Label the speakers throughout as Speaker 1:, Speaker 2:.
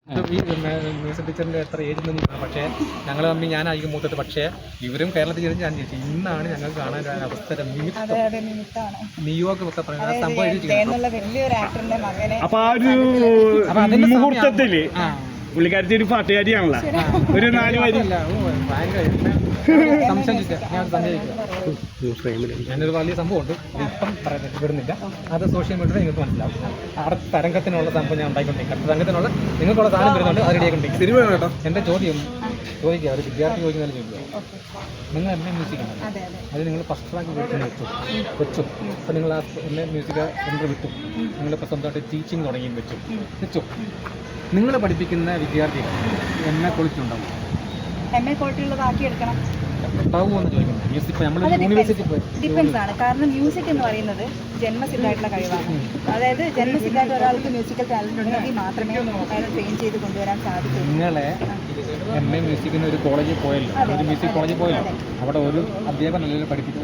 Speaker 1: ഈ മ്യൂസിക് ടീച്ചറിൻ്റെ എത്ര ഏജ് എന്ന് പക്ഷേ ഞങ്ങൾ തമ്മിൽ ഞാനായിരിക്കും മൂത്തത്. പക്ഷേ ഇവരും കേരളത്തിൽ ജനിച്ച് ഞാൻ ജനിച്ചു. ഇന്നാണ് ഞങ്ങൾക്ക് കാണാൻ ഒരു അവസരം. നിയോക്ക് ഒക്കെ പറയുന്നത് സംഭവം
Speaker 2: അപ്പൊ ആ ഒരു മുഹൂർത്തത്തില് പുള്ളിക്കാരത്തി ഒരു പാട്ടുകാരിയാണല്ലോ. ഒരു 4 വരി
Speaker 1: ഞാനൊരു വലിയ സംഭവമുണ്ട്, ഇപ്പം വിടുന്നില്ല. അത് സോഷ്യൽ മീഡിയയിൽ നിങ്ങൾക്ക് മനസ്സിലാവും. അവിടെ തരംഗത്തിനുള്ള സംഭവം ഞാൻ ഉണ്ടായിക്കൊണ്ടിരിക്കും. തരംഗത്തിനുള്ള നിങ്ങൾക്കുള്ള സാധനം വരുന്നുണ്ട്, അത് റെഡിയായിക്കൊണ്ടിരിക്കും. സിനിമ കേട്ടോ. എൻ്റെ ചോദ്യം ചോദിക്കുക, ഒരു വിദ്യാർത്ഥി ചോദിക്കുന്ന ചോദിക്കുക, നിങ്ങൾ എന്നെ മ്യൂസിക് ആണ്, അത് നിങ്ങൾ ഫസ്റ്റ് ട്രാക്ക് വെച്ചു. അപ്പോൾ നിങ്ങൾ ആ എന്നെ മ്യൂസിക് സെൻറ്റർ വിട്ടു, നിങ്ങളിപ്പോൾ സ്വന്തമായിട്ട് ടീച്ചിങ് തുടങ്ങി വെച്ചു. നിങ്ങൾ പഠിപ്പിക്കുന്ന വിദ്യാർത്ഥികൾ എന്നെ കുറിച്ചുണ്ടാവും,
Speaker 3: എം എ ക്വാളിറ്റിയുള്ളതാക്കിയെടുക്കണം.
Speaker 1: ഡിപ്പെൻസ്
Speaker 3: ആണ്. കാരണം മ്യൂസിക് എന്ന് പറയുന്നത് ജന്മസിദ്ധമായിട്ടുള്ള കഴിവാണ്. അതായത് ജന്മസിദ്ധമായിട്ട് ഒരാൾക്ക് മ്യൂസിക്കൽ ടാലന്റ് ഉണ്ടെങ്കിൽ മാത്രമേ അയാൾ ട്രെയിൻ ചെയ്ത് കൊണ്ടുവരാൻ സാധിക്കൂ.
Speaker 1: നിങ്ങളെ എം എ മ്യൂസിക്കിന് ഒരു കോളേജിൽ പോയല്ലോ, ഒരു മ്യൂസിക് കോളേജിൽ പോയല്ലോ, അവിടെ ഒരു അധ്യാപകനല്ലോ പഠിപ്പിക്കും.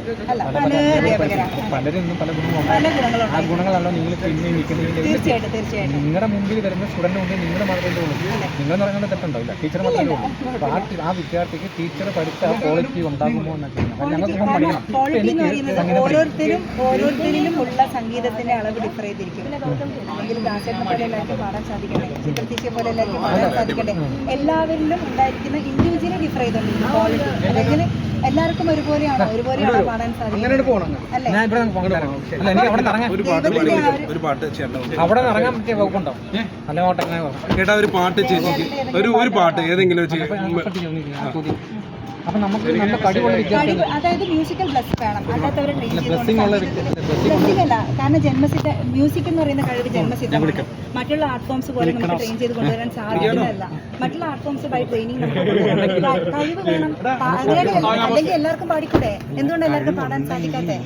Speaker 1: പലരും പല ഗുണങ്ങളുണ്ട്. ആ ഗുണങ്ങളല്ലോ നിങ്ങൾ പിന്നെ നിൽക്കുന്നത്.
Speaker 3: തീർച്ചയായിട്ടും
Speaker 1: നിങ്ങളുടെ മുമ്പിൽ വരുന്ന സ്റ്റുഡന്റ് ഉണ്ട്, നിങ്ങളുടെ മാത്രമേ ഉള്ളൂ. നിങ്ങളെന്ന് പറയുന്നത് തെറ്റുണ്ടാവില്ല, ടീച്ചർ മാത്രമേ ഉള്ളൂ. ആ വിദ്യാർത്ഥിക്ക് ടീച്ചർ പഠിച്ച ആ ക്വാളിറ്റി ഉണ്ടാകുമോ എന്നൊക്കെ
Speaker 3: ഓരോരുത്തരിലും ഉള്ള സംഗീതത്തിന്റെ അളവ് ഡിഫർ ചെയ്തിരിക്കും. അല്ലെങ്കിൽ ദാസേട്ടനെ പോലെ എല്ലാവർക്കും പാടാൻ സാധിക്കട്ടെ, ചിത്രത്തീശയെ പോലെ എല്ലാവർക്കും പാടാൻ സാധിക്കട്ടെ. എല്ലാവരിലും ഉണ്ടായിരിക്കുന്ന ഇൻഡിവിജ്വലി ഡിഫർ ചെയ്തിട്ടുണ്ട് ക്വാളിറ്റി. അല്ലെങ്കിൽ എല്ലാവർക്കും ഒരുപോലെയാണോ പാടാൻ സാധിക്കുന്നത്?
Speaker 1: അവിടെ ഇറങ്ങാൻ പറ്റിയ വകുപ്പുണ്ടോ?
Speaker 2: കേട്ടാ ഒരു പാട്ട് ചേച്ചിക്ക് ഒരു പാട്ട് ഏതെങ്കിലും
Speaker 1: അപ്പൊ നമുക്ക് നല്ല കഴിവുള്ള വിദ്യാർത്ഥി,
Speaker 3: അതായത് മ്യൂസിക്കൽ ബ്ലസ് വേണം. അല്ലാത്തവരെ ട്രെയിൻ ചെയ്തുകൊണ്ടല്ല. കാരണം ജന്മസിദ്ധ മ്യൂസിക് എന്ന് പറയുന്ന കഴിവ് ജന്മസിദ്ധമാണ്. മറ്റുള്ള ആർട്ട് ഫോംസ് പോലെ നമുക്ക് ട്രെയിൻ ചെയ്ത് കൊണ്ടുവരാൻ സാധിക്കുന്നതല്ല. മറ്റുള്ള ആർട്ട് ഫോംസ് ബൈ ട്രെയിനിങ് നമുക്ക് കഴിവ് വേണം. അല്ലെങ്കിൽ എല്ലാവർക്കും പാടിക്കൂടെ? എന്തുകൊണ്ട് എല്ലാവർക്കും പാടാൻ സാധിക്കാത്തെ?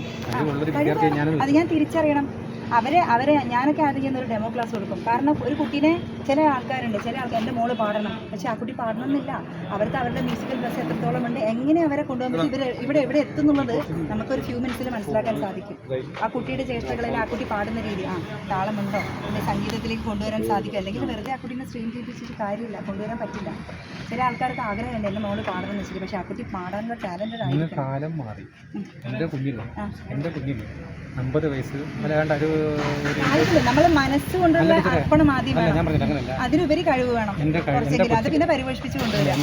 Speaker 3: അത് ഞാൻ തിരിച്ചറിയണം. അവരെ ഞാനൊക്കെ ആദ്യം ചെയ്യുന്ന ഒരു ഡെമോ ക്ലാസ് കൊടുക്കും. കാരണം ഒരു കുട്ടീനെ ചില ആൾക്കാർ എൻ്റെ മോള് പാടണം, പക്ഷെ ആ കുട്ടി പാടണമെന്നില്ല. അവർക്ക് അവരുടെ മ്യൂസിക്കൽ ബ്ലസ് എത്രത്തോളം ഉണ്ട്, എങ്ങനെ അവരെ കൊണ്ടുവന്നിട്ട് ഇവിടെ എത്തുന്നുള്ളത് നമുക്കൊരു ഫ്യൂ മിനിറ്റ്സിൽ മനസ്സിലാക്കാൻ സാധിക്കും. ആ കുട്ടിയുടെ ചേഷ്ടകളിൽ ആ കുട്ടി പാടുന്ന രീതി, താളമുണ്ടോ, പിന്നെ സംഗീതത്തിലേക്ക് കൊണ്ടുവരാൻ സാധിക്കും. അല്ലെങ്കിൽ വെറുതെ ആ കുട്ടീനെ സ്ട്രീം ചെയ്യിപ്പിച്ചിട്ട് കാര്യമില്ല, കൊണ്ടുവരാൻ പറ്റില്ല. ചില ആൾക്കാർക്ക് ആഗ്രഹമുണ്ട് എൻ്റെ മോള് പാടണമെന്ന് വെച്ചിട്ട്, പക്ഷെ ആ കുട്ടി പാടാനുള്ള ടാലന്റഡ് ആയിരിക്കും.
Speaker 1: കാലം മാറി. എൻ്റെ കുഞ്ഞില് 50 വയസ്സ് അല്ലാണ്ട്
Speaker 3: നമ്മള് മനസ്സുകൊണ്ടുള്ള അർപ്പണം ആദ്യം വേണം, അതിനുപരി കഴിവ് വേണം. അത് പിന്നെ പരിപോഷിപ്പിച്ചു കൊണ്ടുവരാം.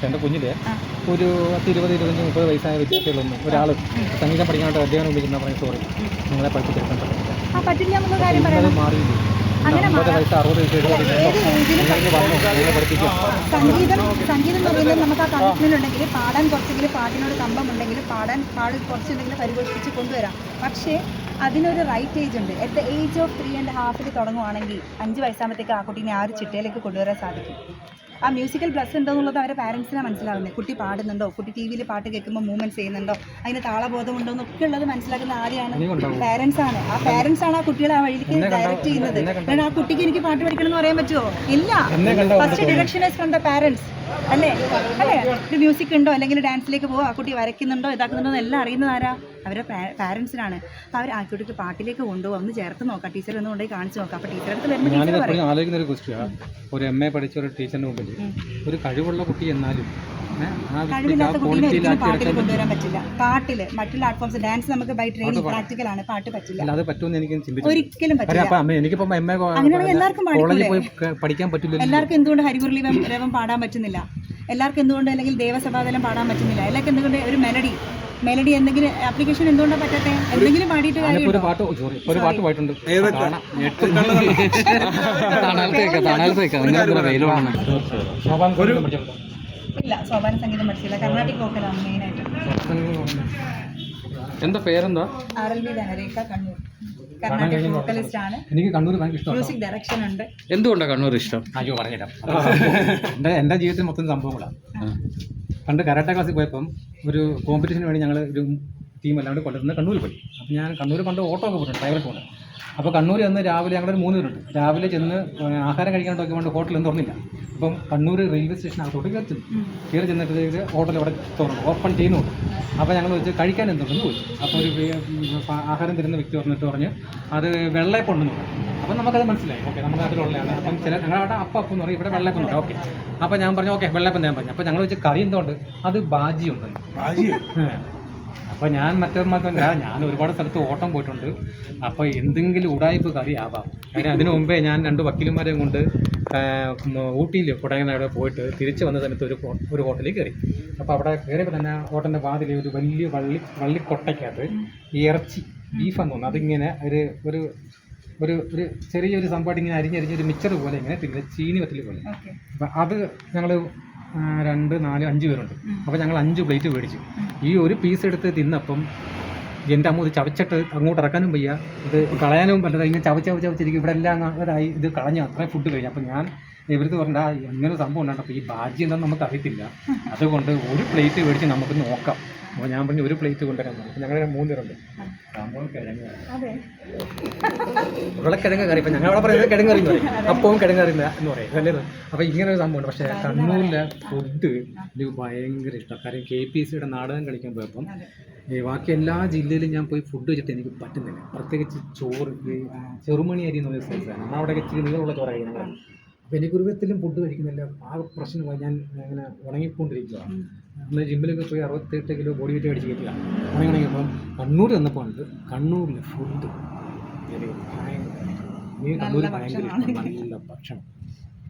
Speaker 1: എൻ്റെ കുഞ്ഞില് ഒരു 20-25-30 വയസ്സായ വിദ്യാർത്ഥികളൊന്നും ഒരാൾ സംഗീതം പഠിക്കാനായിട്ട് അധ്യാപനം ഉപയോഗിക്കുന്ന പറഞ്ഞ സോറി നിങ്ങളെ പഠിപ്പിച്ചെടുക്കാൻ
Speaker 3: പറ്റില്ല എന്നുള്ള കാര്യം പറയാം.
Speaker 1: മാറിയില്ല.
Speaker 3: സംഗീതം എന്ന് പറയുന്നത് നമുക്ക് ആ കമ്മിറ്റ്മെന്റ് ഉണ്ടെങ്കിൽ, പാടാൻ കുറച്ചെങ്കിലും പാട്ടിനോട് കമ്പം ഉണ്ടെങ്കിൽ കുറച്ചുണ്ടെങ്കിൽ പരിപോഷിപ്പിച്ച് കൊണ്ടുവരാം. പക്ഷേ അതിനൊരു റൈറ്റ് ഏജ് ഉണ്ട്. അറ്റ് ദ ഏജ് ഓഫ് 3.5 തുടങ്ങുവാണെങ്കിൽ 5 വയസ്സാകുമ്പോഴത്തേക്ക് ആ കുട്ടീനെ ആ ഒരു ചിട്ടയിലേക്ക് കൊണ്ടുവരാൻ സാധിക്കും. ആ മ്യൂസിക്കൽ ബ്ലസ് ഉണ്ടോയെന്നുള്ളത് അവരെ പാരൻസിനാണ് മനസ്സിലാവുന്നത്. കുട്ടി പാടുന്നുണ്ടോ, കുട്ടി ടി വിയിൽ പാട്ട് കേൾക്കുമ്പോൾ മൂവ്മെൻറ്റ്സ് ചെയ്യുന്നുണ്ടോ, അതിന് താളബോധമുണ്ടോ എന്നൊക്കെ ഉള്ളത് മനസ്സിലാക്കുന്ന ആരെയാണ്? പാരൻസ് ആണ്. ആ പാരൻസ് ആണ് ആ കുട്ടികളെ ആ വഴിക്ക് ഡയറക്റ്റ് ചെയ്യുന്നത്. കാരണം ആ കുട്ടിക്ക് എനിക്ക് പാട്ട് പഠിക്കണം എന്ന് പറയാൻ പറ്റുമോ? ഇല്ല. First direction is from the parents. അല്ലേ? ഒരു മ്യൂസിക് ഉണ്ടോ, അല്ലെങ്കിൽ ഡാൻസിലേക്ക് പോകുമോ, ആ കുട്ടി വരയ്ക്കുന്നുണ്ടോ, ഇതാക്കുന്നുണ്ടോ എല്ലാം അറിയുന്നത് ആരാ? അവരുടെ പാരൻസിനാണ്. അപ്പോൾ അവർ ആ കുട്ടിക്ക് പാട്ടിലേക്ക് കൊണ്ടുപോകും, ഒന്ന് ചേർത്ത് നോക്കാം, ടീച്ചർ ഒന്ന് കൊണ്ടുപോയി കാണിച്ചു നോക്കാം. അപ്പോൾ ടീച്ചർ അടുത്ത് വരുമ്പോൾ
Speaker 1: ആലോചിക്കുന്ന ഒരു ക്വസ്റ്റ്യൻ, ഒരു MA പഠിച്ച ഒരു ടീച്ചറിന് മുമ്പിൽ ഒരു കഴിവുള്ള കുട്ടി എന്നാലും
Speaker 3: കഴിവില്ലാത്ത കുട്ടീനെ ഒരിക്കലും പാട്ടിൽ കൊണ്ടുവരാൻ പറ്റില്ല. പാട്ടില് മറ്റുള്ള ആർട്ട് ഫോംസ്, ഡാൻസ് നമുക്ക് ബൈ ട്രെയിനിങ് പ്രാക്ടിക്കൽ ആണ്, പാട്ട് പറ്റില്ല.
Speaker 1: അത് പറ്റുമെന്ന് എനിക്ക്
Speaker 3: ഒരിക്കലും പറ്റില്ല. അങ്ങനെയാണെങ്കിൽ എല്ലാവർക്കും
Speaker 1: പഠിക്കാൻ പറ്റില്ല.
Speaker 3: എല്ലാവർക്കും എന്തുകൊണ്ട് ഹരിമുരളി രവം പാടാൻ പറ്റുന്നില്ല? എല്ലാവർക്കും എന്തുകൊണ്ട് അല്ലെങ്കിൽ ദേവസഭാതലം പാടാൻ പറ്റുന്നില്ല? എല്ലാവർക്കും എന്തുകൊണ്ട് ഒരു മെലഡി എന്തെങ്കിലും ആപ്ലിക്കേഷൻ എന്തുകൊണ്ടാണ് പറ്റാത്തെ? എന്തെങ്കിലും പാടിയിട്ട് ഇല്ല, സോപാന സംഗീതം പഠിച്ചില്ല. കർണാട്ടിക് വോക്കലാണ് മെയിനായിട്ട്.
Speaker 1: എന്താ പേരെന്താ?
Speaker 3: RLB ധനരേഖ, കണ്ണൂർ. കർണാട്ടിക് വോക്കലിസ്റ്റ് ആണ്.
Speaker 1: എനിക്ക് കണ്ണൂർ ഭയങ്കര ഇഷ്ടമാണ്.
Speaker 3: മ്യൂസിക് ഡയറക്ഷൻ ഉണ്ട്.
Speaker 1: എന്തുകൊണ്ടാണ് കണ്ണൂർ ഇഷ്ടം? അയ്യോ പറഞ്ഞില്ല. എൻ്റെ ജീവിതത്തിൽ മൊത്തം സംഭവങ്ങളാണ്. പണ്ട് കരാട്ടെ ക്ലാസ്സിൽ പോയപ്പം ഒരു കോമ്പറ്റീഷന് വേണ്ടി ഞങ്ങൾ ഒരു ടീം എല്ലാവരും കൊണ്ടുവന്ന് കണ്ണൂർ പോയി. അപ്പോൾ ഞാൻ കണ്ണൂർ പണ്ട് ഓട്ടോ ഒക്കെ പോയിട്ടുണ്ട്, ഡ്രൈവർ പോകുന്നത്. അപ്പോൾ കണ്ണൂർ ചെന്ന് രാവിലെ ഞങ്ങളൊരു 3 പേരുണ്ട്. രാവിലെ ചെന്ന് ആഹാരം കഴിക്കാൻ നോക്കിയപ്പോൾ ഹോട്ടലൊന്നും തുറന്നില്ല. അപ്പം കണ്ണൂർ റെയിൽവേ സ്റ്റേഷനകത്തോട്ട് കയറി ചെന്നിട്ട് ഇത് ഹോട്ടൽ അവിടെ തുറന്നു ഓപ്പൺ ചെയ്യുന്നുണ്ട്. അപ്പോൾ ഞങ്ങൾ ചോദിച്ചു കഴിക്കാൻ എന്തുണ്ടെന്ന് ചോദിച്ചു. അപ്പോൾ ഒരു ആഹാരം തരുന്ന വ്യക്തി പറഞ്ഞ് അത് വെള്ളയപ്പം ഉണ്ടെന്ന് പറഞ്ഞു. അപ്പം നമുക്കത് മനസ്സിലായി, ഓക്കെ നമ്മുടെ അതിലുള്ളതാണ്. അപ്പം ഞങ്ങളവിടെ അപ്പം എന്ന് പറയും, ഇവിടെ വെള്ളയപ്പം ഉണ്ട്. ഓക്കെ, അപ്പോൾ ഞാൻ പറഞ്ഞു ഓക്കെ വെള്ളയപ്പം ഞാൻ പറഞ്ഞു. അപ്പോൾ ഞങ്ങൾ ചോദിച്ചു കറി എന്തുകൊണ്ട്, അത് ബാജി ഉണ്ടെന്ന്. അപ്പോൾ ഞാൻ മറ്റൊരുമാത്രല്ല, ഞാൻ ഒരുപാട് സ്ഥലത്ത് ഓട്ടം പോയിട്ടുണ്ട്. അപ്പോൾ എന്തെങ്കിലും ഉടായ്പ് കറി ആവാം. അതിന് മുമ്പേ ഞാൻ 2 വക്കീലന്മാരെയും കൊണ്ട് ഊട്ടിയിൽ കൊടൈക്കനാട് പോയിട്ട് തിരിച്ച് വന്ന സമയത്ത് ഒരു ഹോട്ടലിൽ കയറി. അപ്പോൾ അവിടെ കയറിയപ്പോൾ തന്നെ ഹോട്ടലിൻ്റെ വാതിൽ ഒരു വലിയ വള്ളിക്കൊട്ടയ്ക്കകത്ത് ഈ ഇറച്ചി ബീഫെന്ന് തോന്നുന്നു, അതിങ്ങനെ ഒരു ഒരു ഒരു ചെറിയൊരു സംഭവം ഇങ്ങനെ അരിഞ്ഞൊരു മിച്ചർ പോലെ ഇങ്ങനെ ചീനി വറ്റൽ പോലെ. അപ്പം അത് ഞങ്ങൾ 2, 4, 5 പേരുണ്ട്. അപ്പോൾ ഞങ്ങൾ 5 പ്ലേറ്റ് മേടിച്ചു. ഈ ഒരു പീസ് എടുത്ത് തിന്നപ്പം എൻ്റെ അമ്മ ഇത് ചവച്ചിട്ട് അങ്ങോട്ട് ഇറക്കാനും വയ്യ, ഇത് കളയാനും പറ്റില്ല. ഇങ്ങനെ ചവച്ചിരിക്കും. ഇവിടെ എല്ലാം അതായി ഇത് കളഞ്ഞു, അത്രയും ഫുഡ് കഴിഞ്ഞു. അപ്പം ഞാൻ ഇവർക്ക് പറഞ്ഞാൽ ഇങ്ങനെ സംഭവം ഉണ്ടാകും. അപ്പോൾ ഈ ബാജി എന്താണെന്ന് നമുക്ക് അറിയത്തില്ല, അതുകൊണ്ട് ഒരു പ്ലേറ്റ് മേടിച്ച് നമുക്ക് നോക്കാം. അപ്പോൾ ഞാൻ പറഞ്ഞു ഒരു പ്ലേറ്റ് കൊണ്ടുവരാൻ പറഞ്ഞു. അപ്പോൾ ഞങ്ങൾ 3 പേരുണ്ട്. സംഭവം കിഴങ്ങ് ഇവിടെ കിഴങ്ങ് കറി. ഇപ്പം ഞങ്ങളവിടെ പറയുന്നത് കിഴങ്ങ് കറി എന്ന് പറയും, അപ്പവും കിഴങ്ങ് കറി എന്ന് പറയും അല്ലേ. അപ്പോൾ ഇങ്ങനെ ഒരു സംഭവമുണ്ട്. പക്ഷേ കണ്ണൂരിലെ ഫുഡ് എനിക്ക് ഭയങ്കര ഇഷ്ടം. കാര്യം KPSCയുടെ നാടകം കളിക്കാൻ പോയപ്പം ബാക്കി എല്ലാ ജില്ലയിലും ഞാൻ പോയി ഫുഡ് വെച്ചിട്ട് എനിക്ക് പറ്റുന്നില്ല. പ്രത്യേകിച്ച് ചോറ്, ചെറുമണി അരി എന്ന് പറയുന്ന സ്ഥലത്താണ് നമ്മളവിടെയൊക്കെ ഇച്ചിരി നീളമുള്ള ചോറ് കഴിക്കുന്നത്. അപ്പോൾ എനിക്ക് ഒരു വിധത്തിലും ഫുഡ് കഴിക്കുന്നില്ല. ആ പ്രശ്നമായി ഞാൻ ഇങ്ങനെ ഉണങ്ങിക്കൊണ്ടിരിക്കുകയാണ്. നമ്മൾ ജിമ്മിലൊക്കെ പോയി 68 കിലോ ബോഡി വെയിറ്റ് അടിച്ച് കയറ്റുക ഉണങ്ങിയപ്പം കണ്ണൂർ വന്നപ്പോൾ ഉണ്ട് കണ്ണൂരിലെ ഫുഡ് കണ്ണൂർ ഭയങ്കര നല്ല ഭക്ഷണം.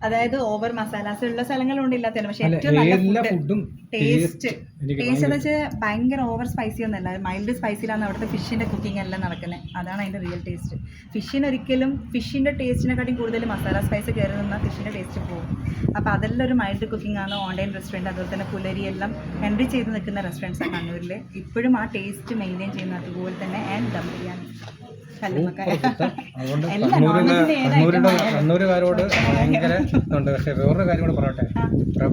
Speaker 3: അതായത് ഓവർ മസാലാസ് ഉള്ള സ്ഥലങ്ങളുണ്ട്, ഇല്ലാത്തതാണ്. പക്ഷെ ഏറ്റവും നല്ല ഫുഡും ടേസ്റ്റ് എന്ന് വെച്ചാൽ ഭയങ്കര ഓവർ സ്പൈസി ഒന്നല്ല, മൈൽഡ് സ്പൈസിലാണ് അവിടുത്തെ ഫിഷിന്റെ കുക്കിംഗ് എല്ലാം നടക്കുന്നത്. അതാണ് അതിന്റെ റിയൽ ടേസ്റ്റ്. ഫിഷിനൊരിക്കലും ഫിഷിന്റെ ടേസ്റ്റിനെക്കാട്ടും കൂടുതൽ മസാല സ്പൈസ് കയറി നിന്നാൽ ഫിഷിന്റെ ടേസ്റ്റ് പോകും. അപ്പോൾ അതെല്ലാം ഒരു മൈൽഡ് കുക്കിംഗ് ആണ്. ഓൺലൈൻ റെസ്റ്റോറൻറ്റ്, അതുപോലെ തന്നെ പുലരി എല്ലാം എൻട്രി ചെയ്ത് നിൽക്കുന്ന റെസ്റ്റോറൻറ്റ്സാണ് കണ്ണൂരിൽ. ഇപ്പോഴും ആ ടേസ്റ്റ് മെയിൻറ്റെയിൻ ചെയ്യുന്നത്. അതുപോലെ തന്നെ ആൻഡ് ദം ബിരിയാണി
Speaker 1: കണ്ണൂരുകാരോട് ഭയങ്കര ഇതുണ്ട്. പക്ഷെ വേറൊരു കാര്യം കൂടെ പറയട്ടെ,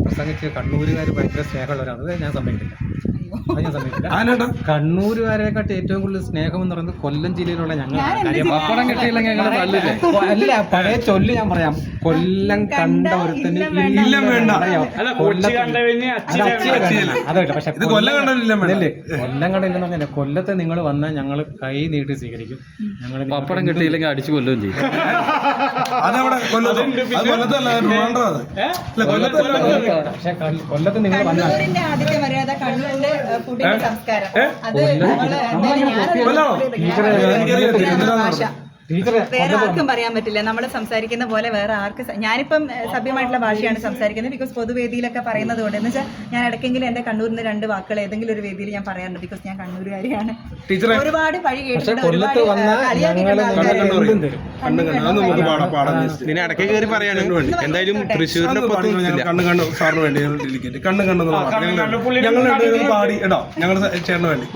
Speaker 1: പ്രസംഗിച്ച് കണ്ണൂരുകാർ ഭയങ്കര സ്നേഹമുള്ളവരാണ്. അത് ഞാൻ സമ്മതിക്കില്ല. കണ്ണൂരുകാരെക്കാട്ട് ഏറ്റവും കൂടുതൽ സ്നേഹം എന്ന് പറയുന്നത് കൊല്ലം ജില്ലയിലുള്ള ഞങ്ങൾ. അല്ല, പഴയ ചൊല്ല് ഞാൻ പറയാം, കൊല്ലം കണ്ട ഒരുത്തന് അതല്ല. പക്ഷെ കൊല്ലം കണ്ടില്ലെന്ന് പറഞ്ഞാൽ കൊല്ലത്തെ നിങ്ങൾ വന്നാൽ ഞങ്ങൾ കൈ നീട്ടി സ്വീകരിക്കും. ഞങ്ങൾ പപ്പടം കിട്ടിയില്ലെങ്കിൽ അടിച്ചു കൊല്ലുകയും ചെയ്യും. പക്ഷെ കൊല്ലത്ത് നിങ്ങൾ വന്നാൽ
Speaker 3: വേറെ ആർക്കും പറയാൻ പറ്റില്ല. നമ്മൾ സംസാരിക്കുന്ന പോലെ വേറെ ആർക്ക്. ഞാനിപ്പം സഭ്യമായിട്ടുള്ള ഭാഷയാണ് സംസാരിക്കുന്നത്, ബിക്കോസ് പൊതുവേദിയിലൊക്കെ പറയുന്നത് കൊണ്ട്. എന്ന് വെച്ചാൽ ഞാൻ ഇടയ്ക്കെങ്കിലും എൻ്റെ കണ്ണൂരിന് 2 വാക്കുകൾ ഏതെങ്കിലും ഒരു വേദിയിൽ ഞാൻ പറയാറുണ്ട്, ബിക്കോസ് ഞാൻ കണ്ണൂരുകാരിയാണ്. ഒരുപാട് പഴി കേട്ടിട്ടുണ്ട്, ഒരുപാട്
Speaker 4: ഇടയ്ക്ക് കയറി പറയാനും എന്തായാലും തൃശ്ശൂരിനെ
Speaker 2: കണ്ണു കണ്ണു പാടി ഇടാം ഞങ്ങൾ ചേട്ടന് വേണ്ടി.